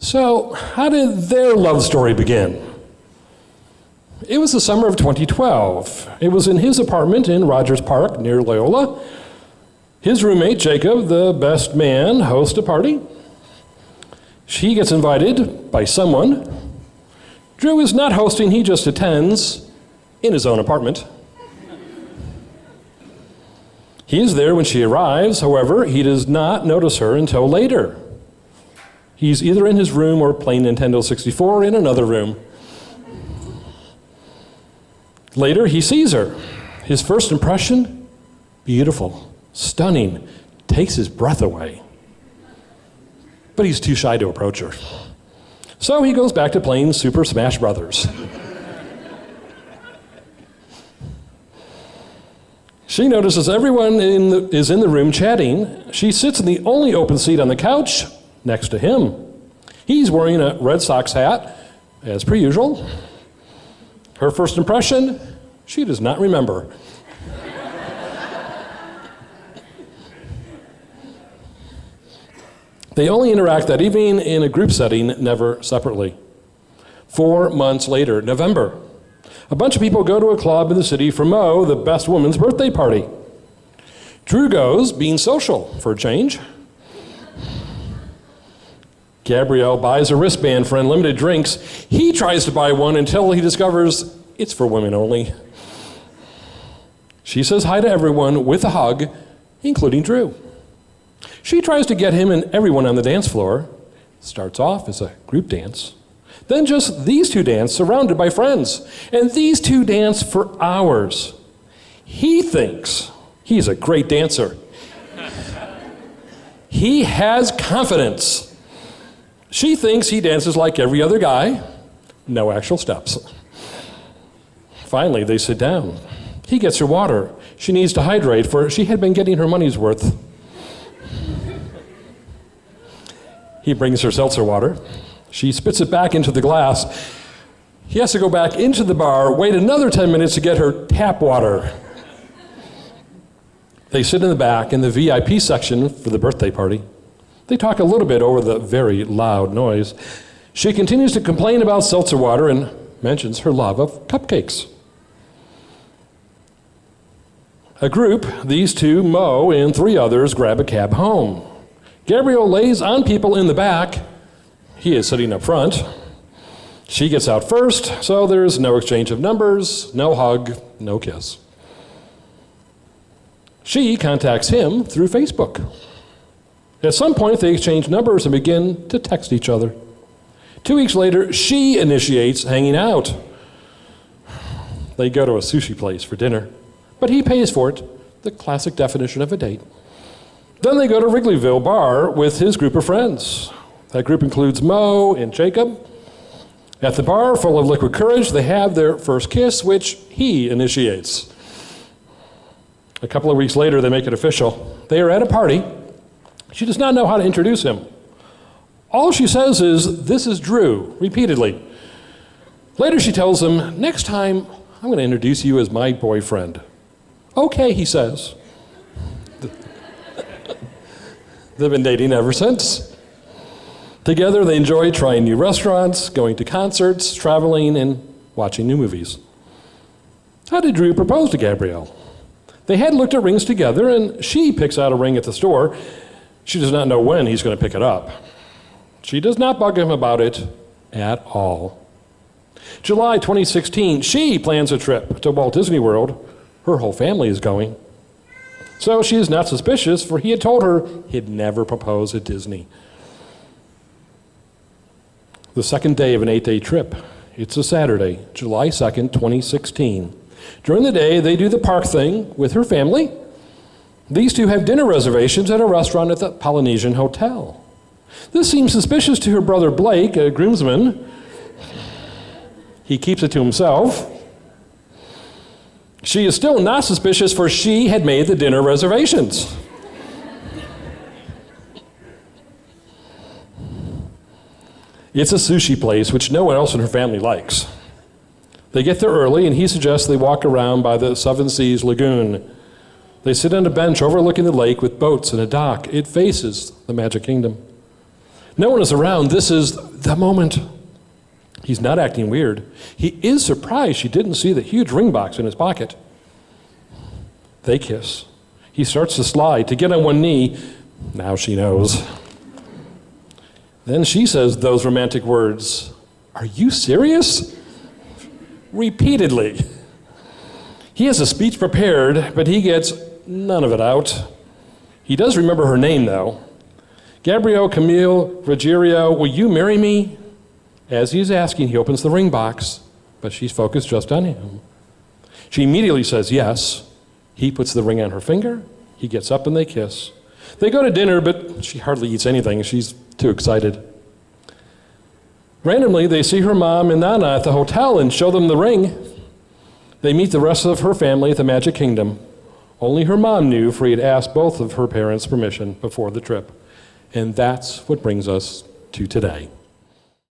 So, how did their love story begin? It was the summer of 2012. It was in his apartment in Rogers Park near Loyola. His roommate, Jacob, the best man, hosts a party. She gets invited by someone. Drew is not hosting, he just attends in his own apartment. He is there when she arrives, however, he does not notice her until later. He's either in his room or playing Nintendo 64 in another room. Later, he sees her. His first impression, beautiful, stunning, takes his breath away. But he's too shy to approach her. So he goes back to playing Super Smash Brothers. She notices everyone is in the room chatting. She sits in the only open seat on the couch next to him. He's wearing a Red Sox hat, as per usual. Her first impression, she does not remember. They only interact that evening in a group setting, never separately. 4 months later, November, a bunch of people go to a club in the city for Mo, the best woman's birthday party. Drew goes, being social for a change. Gabrielle buys a wristband for unlimited drinks. He tries to buy one until he discovers it's for women only. She says hi to everyone with a hug, including Drew. She tries to get him and everyone on the dance floor. Starts off as a group dance. Then just these two dance, surrounded by friends. And these two dance for hours. He thinks he's a great dancer. He has confidence. She thinks he dances like every other guy. No actual steps. Finally, they sit down. He gets her water. She needs to hydrate, for she had been getting her money's worth. He brings her seltzer water. She spits it back into the glass. He has to go back into the bar, wait another 10 minutes to get her tap water. They sit in the back in the VIP section for the birthday party. They talk a little bit over the very loud noise. She continues to complain about seltzer water and mentions her love of cupcakes. A group, these two, Mo, and 3 others, grab a cab home. Gabrielle lays on people in the back. He is sitting up front. She gets out first, so there's no exchange of numbers, no hug, no kiss. She contacts him through Facebook. At some point, they exchange numbers and begin to text each other. 2 weeks later, she initiates hanging out. They go to a sushi place for dinner, but he pays for it, the classic definition of a date. Then they go to Wrigleyville Bar with his group of friends. That group includes Mo and Jacob. At the bar, full of liquid courage, they have their first kiss, which he initiates. A couple of weeks later, they make it official. They are at a party. She does not know how to introduce him. All she says is, "This is Drew," repeatedly. Later she tells him, "Next time, I'm going to introduce you as my boyfriend." "Okay," he says. They've been dating ever since. Together they enjoy trying new restaurants, going to concerts, traveling, and watching new movies. How did Drew propose to Gabrielle? They had looked at rings together, and she picks out a ring at the store. She does not know when he's going to pick it up. She does not bug him about it at all. July 2016, she plans a trip to Walt Disney World. Her whole family is going. So she is not suspicious, for he had told her he'd never propose at Disney. The second day of an 8-day trip. It's a Saturday, July 2nd, 2016. During the day, they do the park thing with her family. These two have dinner reservations at a restaurant at the Polynesian Hotel. This seems suspicious to her brother Blake, a groomsman. He keeps it to himself. She is still not suspicious, for she had made the dinner reservations. It's a sushi place, which no one else in her family likes. They get there early, and he suggests they walk around by the Seven Seas Lagoon. They sit on a bench overlooking the lake with boats and a dock. It faces the Magic Kingdom. No one is around. This is the moment. He's not acting weird. He is surprised she didn't see the huge ring box in his pocket. They kiss. He starts to slide, to get on one knee. Now she knows. Then she says those romantic words, "Are you serious?" Repeatedly. He has a speech prepared, but he gets none of it out. He does remember her name, though. "Gabrielle Camille Ruggiero, will you marry me?" As he's asking, he opens the ring box, but she's focused just on him. She immediately says yes. He puts the ring on her finger. He gets up and they kiss. They go to dinner, but she hardly eats anything. She's too excited. Randomly, they see her mom and Nana at the hotel and show them the ring. They meet the rest of her family at the Magic Kingdom. Only her mom knew, for he had asked both of her parents' permission before the trip. And that's what brings us to today.